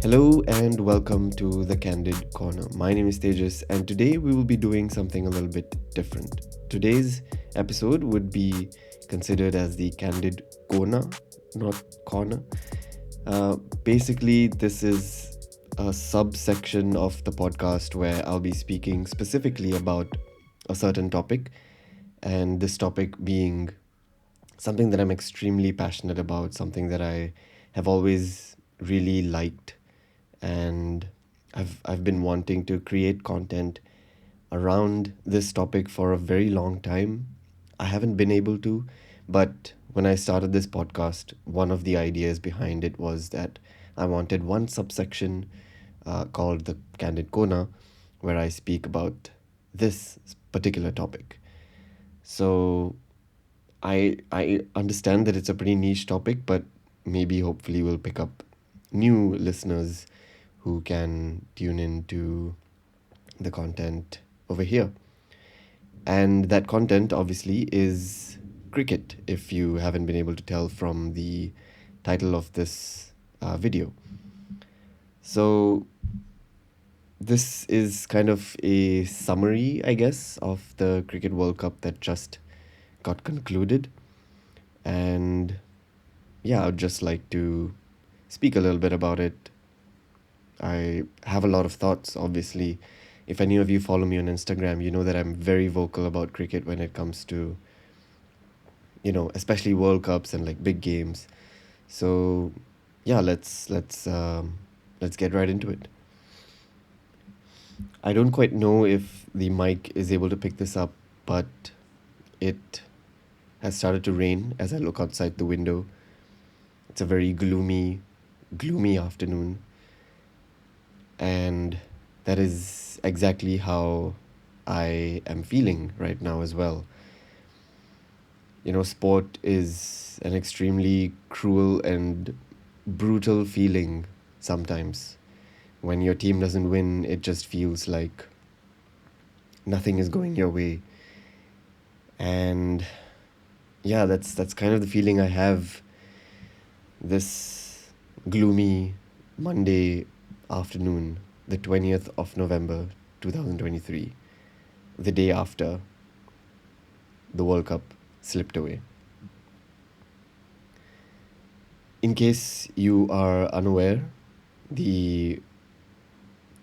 Hello and welcome to the Candid Corner. My name is Tejas, and today we will be doing something a little bit different. Today's episode would be considered as the Candid Corner, not Corner. Basically, this is a subsection of the podcast where I'll be speaking specifically about a certain topic, and this topic being something that I'm extremely passionate about, something that I have always really liked, and I've been wanting to create content around this topic for a very long time. I haven't been able to, but when I started this podcast, one of the ideas behind it was that I wanted one subsection called the Candid Corner, where I speak about this particular topic. So I understand that it's a pretty niche topic, but maybe hopefully we'll pick up new listeners who can tune into the content over here. And that content obviously is cricket, if you haven't been able to tell from the title of this video. So, this is kind of a summary, I guess, of the Cricket World Cup that just got concluded. And yeah, I'd just like to speak a little bit about it. I have a lot of thoughts, obviously. If any of you follow me on Instagram, you know that I'm very vocal about cricket when it comes to, especially World Cups and like big games. So, yeah, let's get right into it. I don't quite know if the mic is able to pick this up, but it has started to rain as I look outside the window. It's a very gloomy afternoon, and that is exactly how I am feeling right now as well. Sport is an extremely cruel and brutal feeling sometimes. When your team doesn't win, it just feels like nothing is going your way. And yeah, that's kind of the feeling I have this gloomy Monday afternoon, the 20th of November 2023, the day after the World Cup slipped away. In case you are unaware, the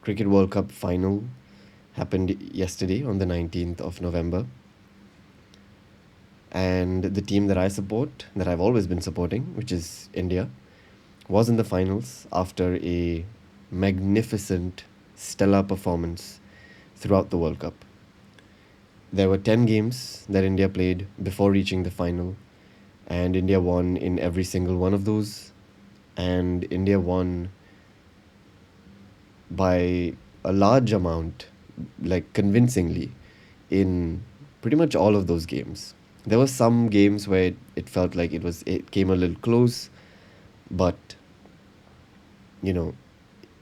Cricket World Cup final happened yesterday on the 19th of November. And the team that I support, that I've always been supporting, which is India, was in the finals after a magnificent, stellar performance throughout the World Cup. There were 10 games that India played before reaching the final, and India won in every single one of those. And India won by a large amount, like convincingly, in pretty much all of those games. There were some games where it felt like it came a little close, but you know,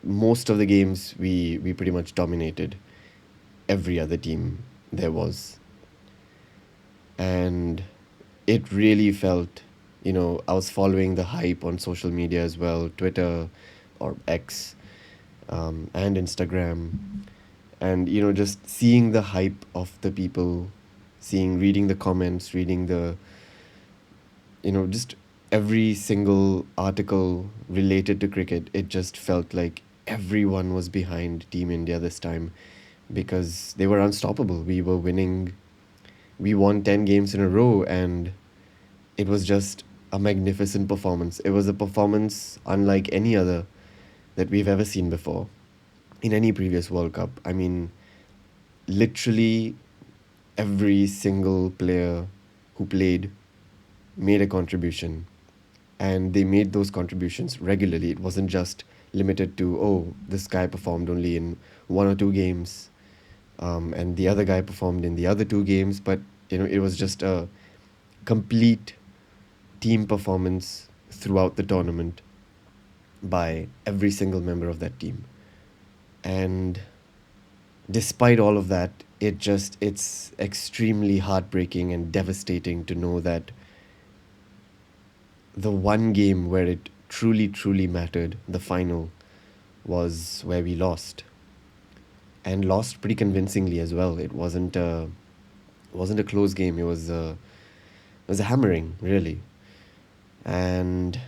most of the games we pretty much dominated every other team there was. And it really felt, I was following the hype on social media as well, Twitter or X, and Instagram, and just seeing the hype of the people, reading the comments, reading the just every single article related to cricket. It just felt like everyone was behind Team India this time because they were unstoppable. We were winning. We won 10 games in a row, and it was just a magnificent performance. It was a performance unlike any other that we've ever seen before in any previous World Cup. I mean, literally every single player who played made a contribution, and they made those contributions regularly. It wasn't just limited to, oh, this guy performed only in one or two games, and the other guy performed in the other two games, but it was just a complete team performance throughout the tournament by every single member of that team. And despite all of that, it's extremely heartbreaking and devastating to know that the one game where it truly mattered, the final, was where we lost, and lost pretty convincingly as well. It wasn't a close game. It was a hammering, really. And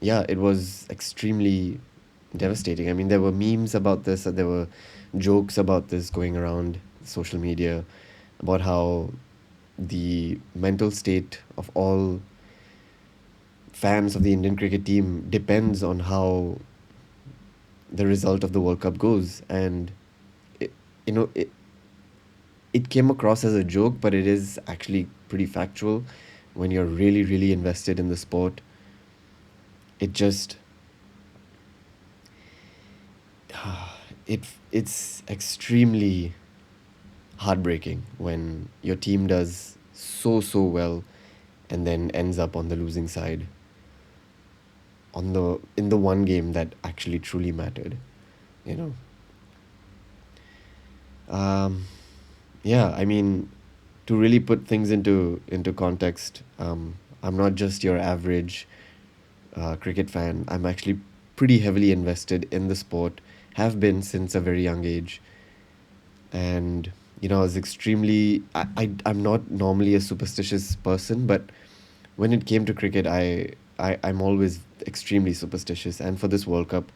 yeah, it was extremely devastating. I mean, there were memes about this, there were jokes about this going around social media about how the mental state of all fans of the Indian cricket team depends on how the result of the World Cup goes. And it, you know, it came across as a joke, but it is actually pretty factual. When you're really, really invested in the sport, it just it's extremely heartbreaking when your team does so well and then ends up on the losing side in the one game that actually truly mattered, you know. um yeah, I mean, to really put things into context, I'm not just your average cricket fan. I'm actually pretty heavily invested in the sport, have been since a very young age. And, I was extremely. I'm not normally a superstitious person, but when it came to cricket, I'm always extremely superstitious. And for this World Cup,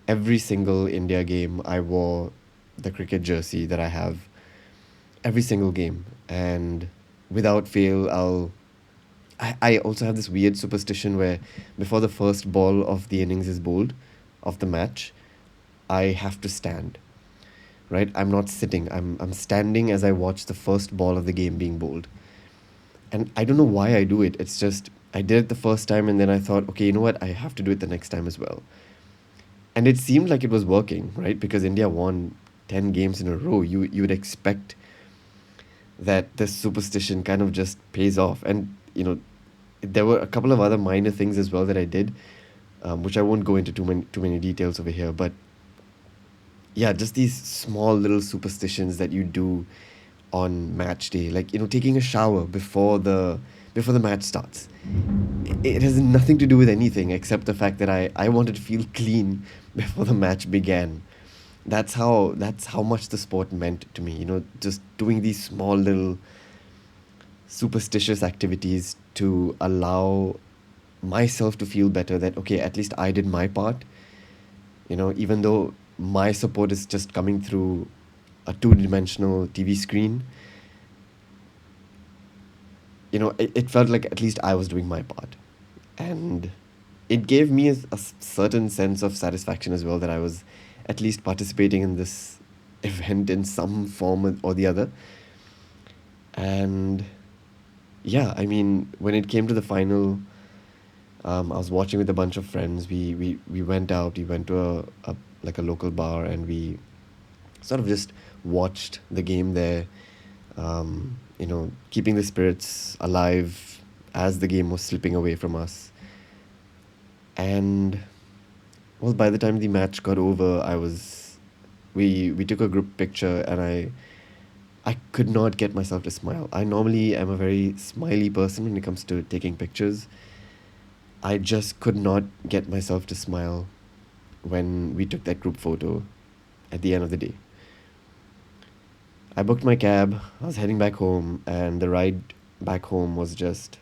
every single India game, I wore the cricket jersey that I have, every single game. And without fail, I also have this weird superstition where before the first ball of the innings is bowled, of the match, I have to stand. Right? I'm not sitting. I'm standing as I watch the first ball of the game being bowled. And I don't know why I do it. It's just I did it the first time and then I thought, okay, you know what? I have to do it the next time as well. And it seemed like it was working, right? Because India won 10 games in a row. You would expect that this superstition kind of just pays off. And, there were a couple of other minor things as well that I did, which I won't go into too many details over here. But yeah, just these small little superstitions that you do on match day, like, taking a shower before the match starts. It has nothing to do with anything except the fact that I wanted to feel clean before the match began. That's how much the sport meant to me. Just doing these small little superstitious activities to allow myself to feel better, that okay, at least I did my part. Even though my support is just coming through a two-dimensional TV screen, it felt like at least I was doing my part. And it gave me a certain sense of satisfaction as well, that I was at least participating in this event in some form or the other. And yeah, I mean, when it came to the final, I was watching with a bunch of friends. We went out, we went to a like a local bar, and we sort of just watched the game there, keeping the spirits alive as the game was slipping away from us. And well, by the time the match got over, we took a group picture, and I could not get myself to smile. I normally am a very smiley person when it comes to taking pictures. I just could not get myself to smile when we took that group photo at the end of the day. I booked my cab, I was heading back home, and the ride back home was just.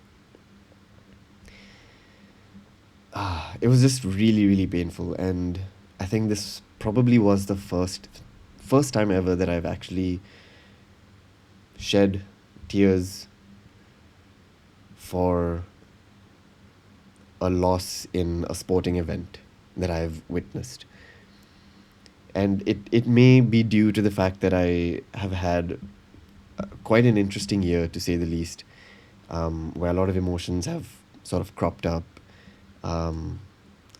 It was just really, really painful. And I think this probably was the first time ever that I've actually shed tears for a loss in a sporting event that I've witnessed. And it may be due to the fact that I have had quite an interesting year, to say the least, where a lot of emotions have sort of cropped up. A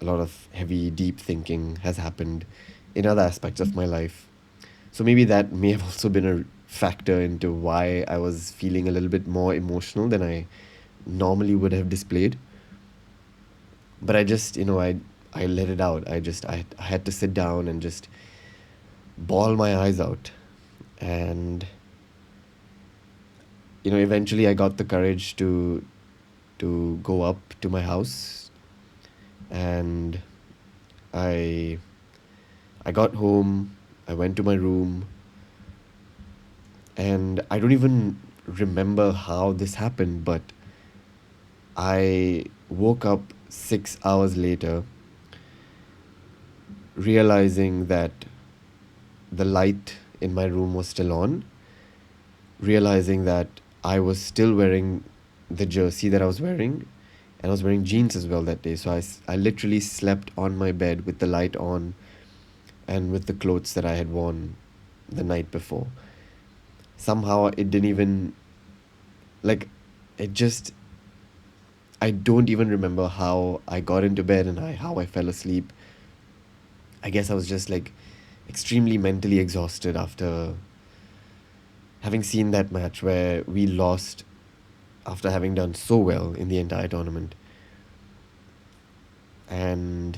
lot of heavy, deep thinking has happened in other aspects of my life. So maybe that may have also been a factor into why I was feeling a little bit more emotional than I normally would have displayed. But I just, I let it out. I had to sit down and just bawl my eyes out. And, eventually I got the courage to go up to my house, and I I got home, I went to my room, and I don't even remember how this happened, but I woke up 6 hours later realizing that the light in my room was still on, realizing that I was still wearing the jersey that I was wearing, and I was wearing jeans as well that day. So I literally slept on my bed with the light on and with the clothes that I had worn the night before. Somehow it didn't even, like, it just, I don't even remember how I got into bed and how I fell asleep. I guess I was just like extremely mentally exhausted after having seen that match where we lost after having done so well in the entire tournament. And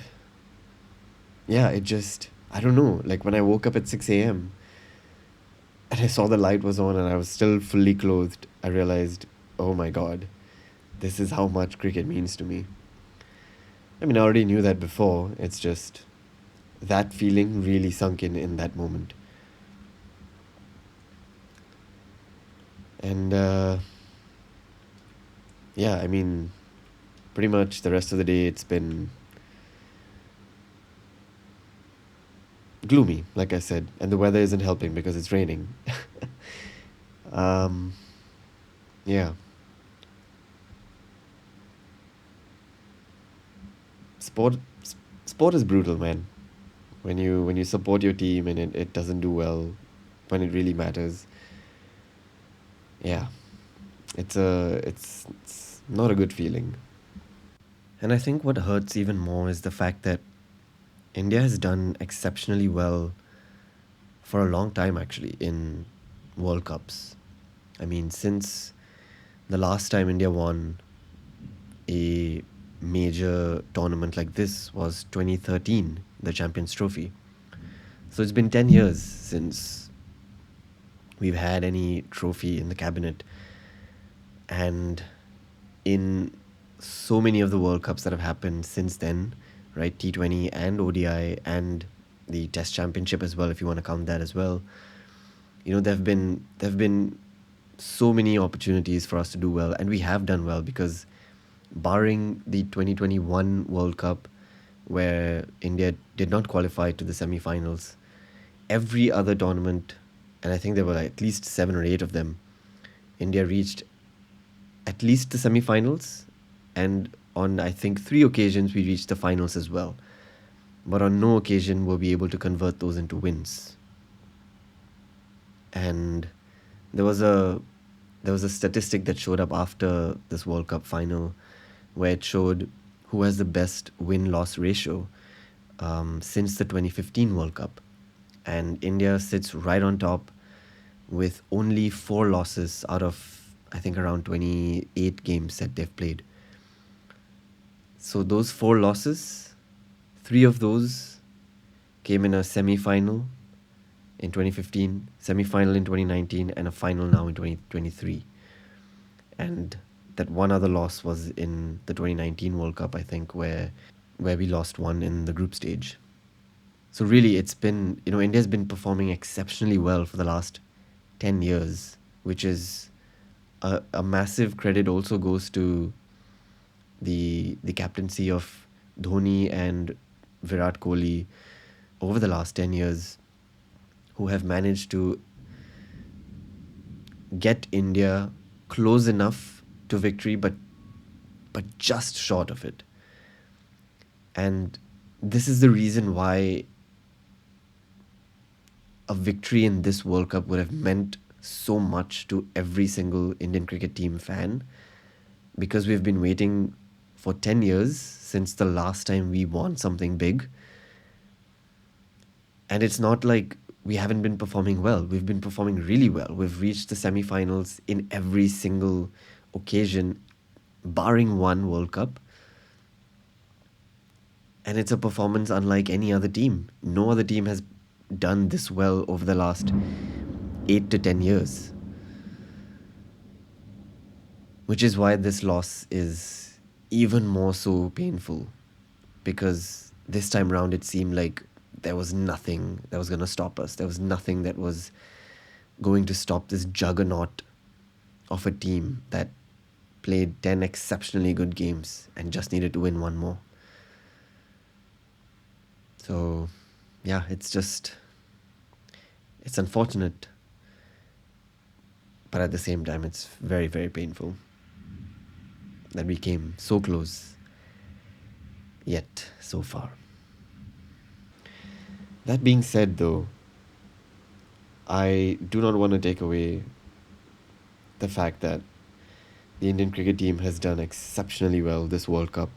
yeah, it just, I don't know, like when I woke up at 6 a.m. and I saw the light was on and I was still fully clothed, I realized, oh my god, this is how much cricket means to me. I mean, I already knew that before, it's just that feeling really sunk in that moment. And yeah, I mean, pretty much the rest of the day it's been gloomy, like I said, and the weather isn't helping because it's raining. um, yeah, sport sport is brutal, man. When you support your team and it doesn't do well when it really matters, yeah, it's not a good feeling. And I think what hurts even more is the fact that India has done exceptionally well for a long time actually in World Cups. I mean, since the last time India won a major tournament like this was 2013, the Champions Trophy. So it's been 10 years since we've had any trophy in the cabinet. And in so many of the World Cups that have happened since then, right? T20 and ODI and the Test Championship as well, if you want to count that as well. You know, there have been so many opportunities for us to do well, and we have done well because, barring the 2021 World Cup, where India did not qualify to the semi-finals, every other tournament, and I think there were at least 7 or 8 of them, India reached at least the semi-finals, and on I think 3 occasions we reached the finals as well. But on no occasion were we able to convert those into wins. And there was a there was a statistic that showed up after this World Cup final where it showed who has the best win-loss ratio since the 2015 World Cup. And India sits right on top with only 4 losses out of, I think, around 28 games that they've played. So those 4 losses, 3 of those came in a semi-final in 2015, semi-final in 2019, and a final now in 2023. And that one other loss was in the 2019 World Cup, I think, where we lost one in the group stage. So really, it's been, India's been performing exceptionally well for the last 10 years, which is a massive credit also goes to the captaincy of Dhoni and Virat Kohli over the last 10 years, who have managed to get India close enough to victory, but just short of it. And this is the reason why a victory in this World Cup would have meant so much to every single Indian cricket team fan, because we've been waiting for 10 years since the last time we won something big. And it's not like we haven't been performing well. We've been performing really well. We've reached the semi-finals in every single occasion, barring one World Cup. And it's a performance unlike any other team. No other team has done this well over the last 8 to 10 years. Which is why this loss is even more so painful. Because this time round it seemed like there was nothing that was going to stop us. There was nothing that was going to stop this juggernaut of a team that played 10 exceptionally good games and just needed to win one more. So, yeah, it's unfortunate, but at the same time, it's very, very painful that we came so close, yet so far. That being said, though, I do not want to take away the fact that the Indian cricket team has done exceptionally well this World Cup.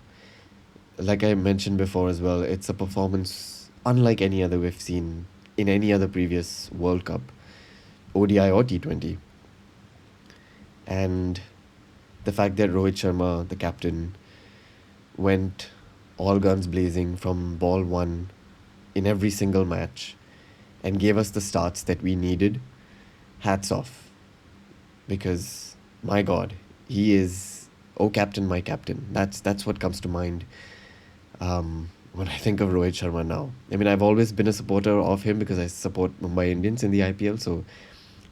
Like I mentioned before as well, it's a performance unlike any other we've seen in any other previous World Cup, ODI or T20. And the fact that Rohit Sharma, the captain, went all guns blazing from ball one in every single match and gave us the starts that we needed, hats off. Because, my God, he is, oh captain, my captain. That's what comes to mind when I think of Rohit Sharma now. I mean, I've always been a supporter of him because I support Mumbai Indians in the IPL, so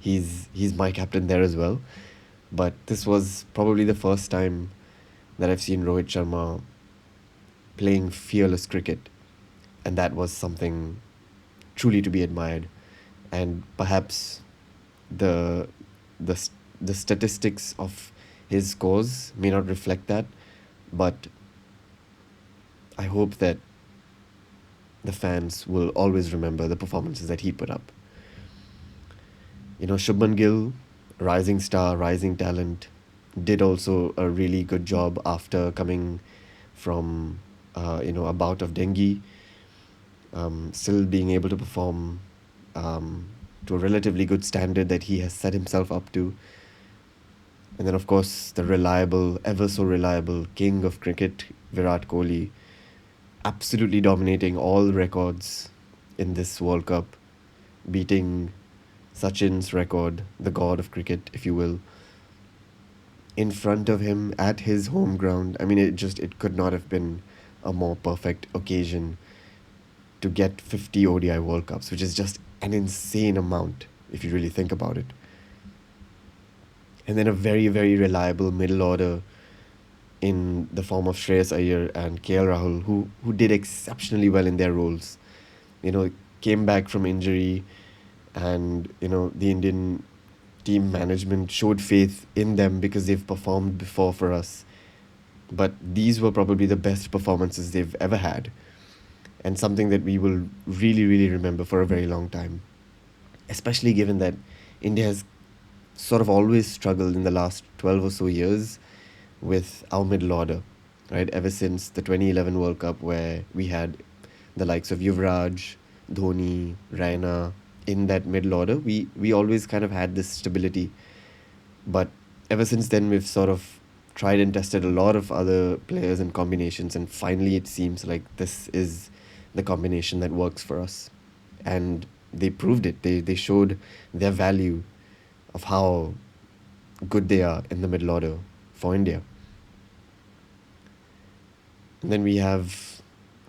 he's my captain there as well. But this was probably the first time that I've seen Rohit Sharma playing fearless cricket, and that was something truly to be admired. And perhaps the the the statistics of his scores may not reflect that, but I hope that the fans will always remember the performances that he put up. Shubman Gill, rising star, rising talent, did also a really good job after coming from a bout of dengue, still being able to perform to a relatively good standard that he has set himself up to. And then, of course, the reliable, ever so reliable king of cricket, Virat Kohli, absolutely dominating all records in this World Cup, beating Sachin's record, the god of cricket, if you will, in front of him at his home ground. I mean, it could not have been a more perfect occasion to get 50 ODI World Cups, which is just an insane amount if you really think about it. And then a very, very reliable middle order in the form of Shreyas Iyer and KL Rahul, who did exceptionally well in their roles. Came back from injury, and the Indian team management showed faith in them because they've performed before for us. But these were probably the best performances they've ever had, and something that we will really, really remember for a very long time. Especially given that India has sort of always struggled in the last 12 or so years with our middle order, right? Ever since the 2011 World Cup, where we had the likes of Yuvraj, Dhoni, Raina in that middle order, we always kind of had this stability. But ever since then, we've sort of tried and tested a lot of other players and combinations, and finally it seems like this is the combination that works for us. And they proved it. They showed their value of how good they are in the middle order for India. And then we have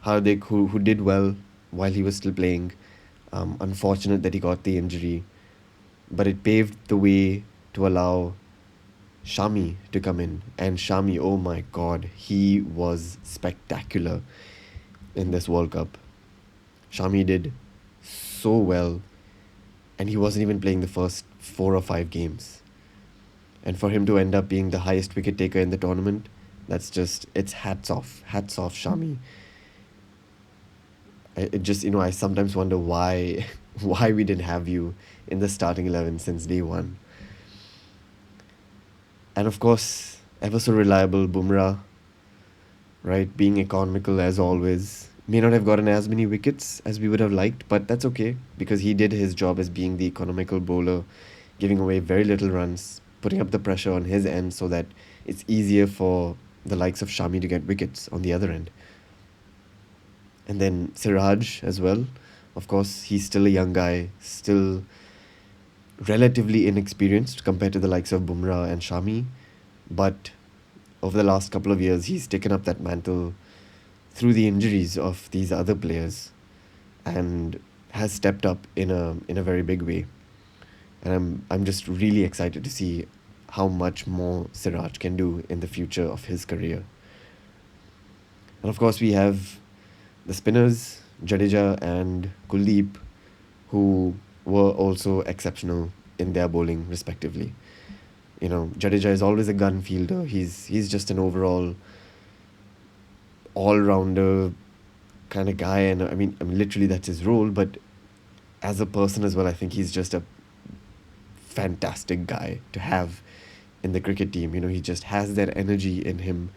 Hardik, who did well while he was still playing. Unfortunate that he got the injury, but it paved the way to allow Shami to come in. And Shami, oh my God, he was spectacular in this World Cup. Shami did so well, and he wasn't even playing the first 4 or 5 games. And for him to end up being the highest wicket taker in the tournament, it's hats off, Shami. I sometimes wonder why why we didn't have you in the starting 11 since day one. And of course, ever so reliable Bumrah, right? Being economical as always. May not have gotten as many wickets as we would have liked, but that's okay because he did his job as being the economical bowler, giving away very little runs, putting up the pressure on his end so that it's easier for the likes of Shami to get wickets on the other end. And then Siraj as well. Of course, he's still a young guy, still relatively inexperienced compared to the likes of Bumrah and Shami. But over the last couple of years, he's taken up that mantle through the injuries of these other players. and has stepped up in a very big way. And I'm just really excited to see how much more Siraj can do in the future of his career. And of course, we have the spinners, Jadeja and Kuldeep, who were also exceptional in their bowling, respectively. Jadeja is always a gun fielder. He's just an overall all rounder kind of guy, and I mean, literally that's his role. But as a person as well, I think he's just a fantastic guy to have in the cricket team. He just has that energy in him.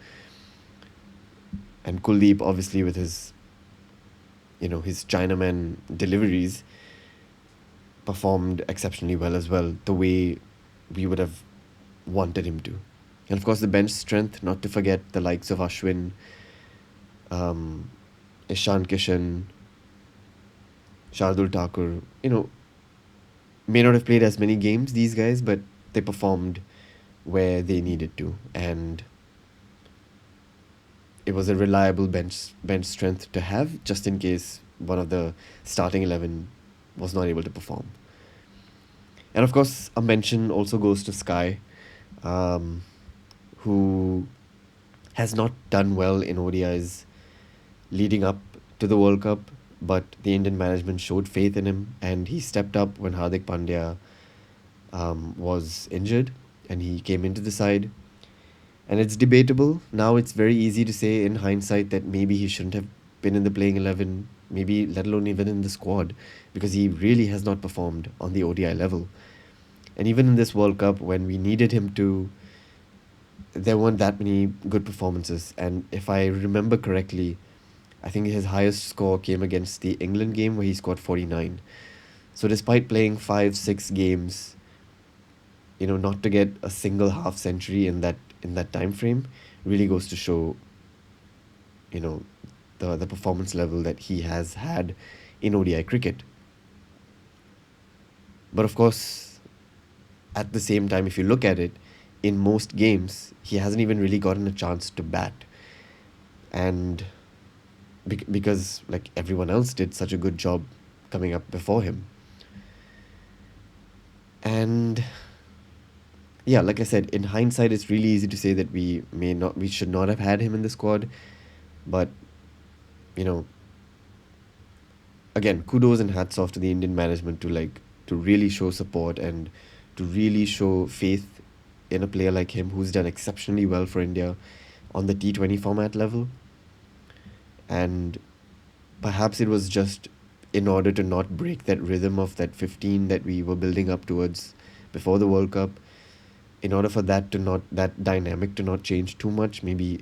And Kuldeep, obviously, with his Chinaman deliveries, performed exceptionally well as well, the way we would have wanted him to. And of course, the bench strength, not to forget the likes of Ashwin, um, Ishan, Kishan, Shardul Thakur, may not have played as many games, these guys, but they performed where they needed to. And it was a reliable bench strength to have, just in case one of the starting 11 was not able to perform. And of course, a mention also goes to Sky, um, who has not done well in ODIs leading up to the World Cup, but the Indian management showed faith in him, and he stepped up when Hardik Pandya was injured, and he came into the side. And it's debatable. Now it's very easy to say in hindsight that maybe he shouldn't have been in the playing 11, maybe let alone even in the squad, because he really has not performed on the ODI level. And even in this World Cup, when we needed him to, there weren't that many good performances. And if I remember correctly, I think his highest score came against the England game where he scored 49. So despite playing 5, 6 games, not to get a single half century in that time frame really goes to show, you know, the performance level that he has had in ODI cricket. But of course, at the same time, if you look at it, in most games, he hasn't even really gotten a chance to bat. And because like everyone else did such a good job coming up before him. And yeah, like I said, in hindsight, it's really easy to say that we should not have had him in the squad. But, you know, again, kudos and hats off to the Indian management to really show support and to really show faith in a player like him who's done exceptionally well for India on the T20 format level. And perhaps it was just in order to not break that rhythm of that 15 that we were building up towards before the World Cup. In order for that dynamic to not change too much, maybe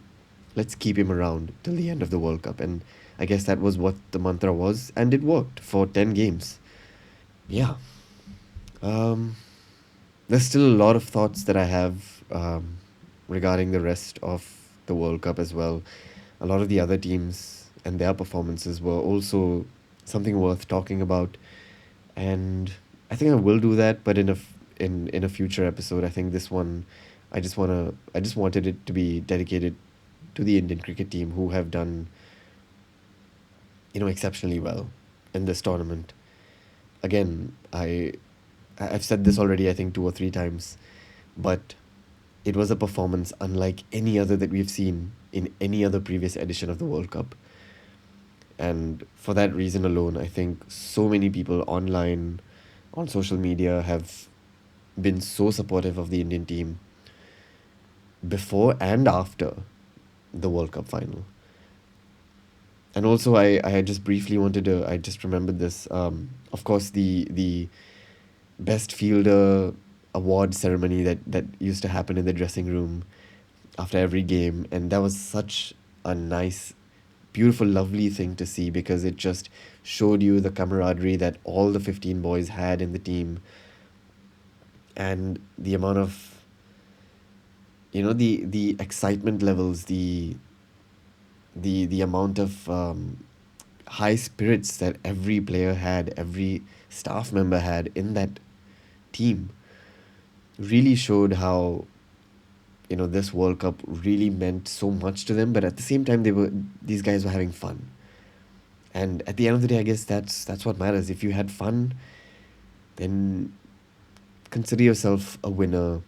let's keep him around till the end of the World Cup. And I guess that was what the mantra was, and it worked for 10 games. Yeah. Um, there's still a lot of thoughts that I have regarding the rest of the World Cup as well. A lot of the other teams and their performances were also something worth talking about, and I think I will do that, but in a future episode. I think this one, I just wanted it to be dedicated to the Indian cricket team who have done exceptionally well in this tournament. Again, I've said this already, I think 2 or 3 times, but it was a performance unlike any other that we've seen in any other previous edition of the World Cup. And for that reason alone, I think so many people online, on social media, have been so supportive of the Indian team before and after the World Cup final. And also, I just briefly wanted to, I just remembered this. Of course, the best fielder award ceremony that used to happen in the dressing room after every game. And that was such a nice, beautiful, lovely thing to see, because it just showed you the camaraderie that all the 15 boys had in the team, and the amount of the excitement levels, the amount of high spirits that every player had, every staff member had in that team, really showed how this World Cup really meant so much to them. But at the same time, these guys were having fun. And at the end of the day, I guess that's what matters. If you had fun, then consider yourself a winner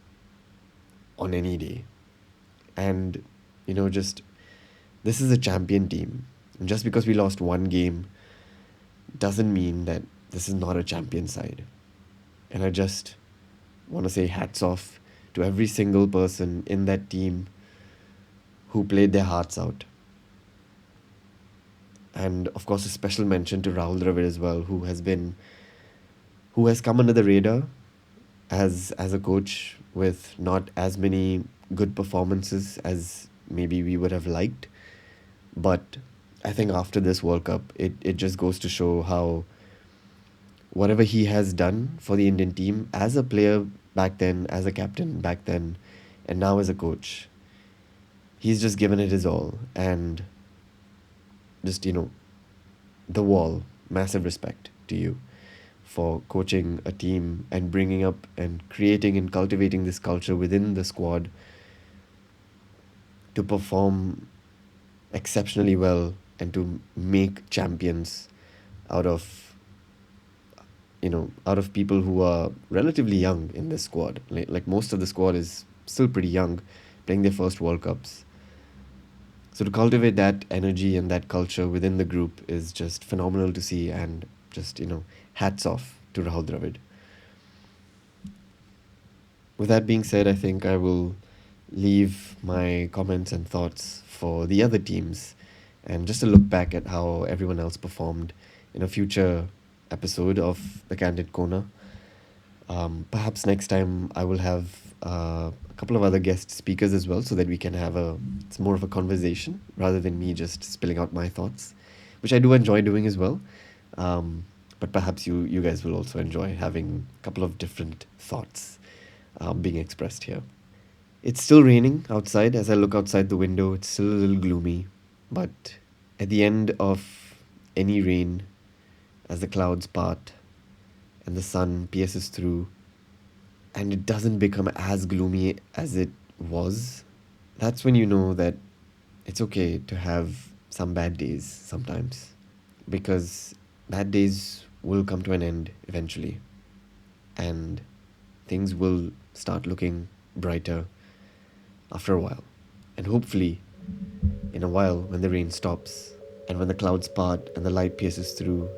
on any day. And just this is a champion team. And just because we lost one game doesn't mean that this is not a champion side. And I just want to say hats off to every single person in that team who played their hearts out. And of course, a special mention to Rahul Dravid as well, who has come under the radar as a coach with not as many good performances as maybe we would have liked. But I think after this World Cup, it just goes to show how whatever he has done for the Indian team as a player back then, as a captain back then, and now as a coach, he's just given it his all. And just, the wall, massive respect to you for coaching a team and bringing up and creating and cultivating this culture within the squad to perform exceptionally well and to make champions out of out of people who are relatively young in this squad. Like most of the squad is still pretty young, playing their first World Cups. So to cultivate that energy and that culture within the group is just phenomenal to see, and just hats off to Rahul Dravid. With that being said, I think I will leave my comments and thoughts for the other teams and just a look back at how everyone else performed in a future episode of the Candid Corner. Perhaps next time I will have a couple of other guest speakers as well, so that we can have it's more of a conversation rather than me just spilling out my thoughts, which I do enjoy doing as well. But perhaps you guys will also enjoy having a couple of different thoughts being expressed here. It's still raining outside. As I look outside the window, it's still a little gloomy. But at the end of any rain, as the clouds part and the sun pierces through, and it doesn't become as gloomy as it was, that's when you know that it's okay to have some bad days sometimes. Because bad days will come to an end eventually, and things will start looking brighter after a while. And hopefully, in a while, when the rain stops and when the clouds part and the light pierces through,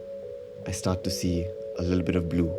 I start to see a little bit of blue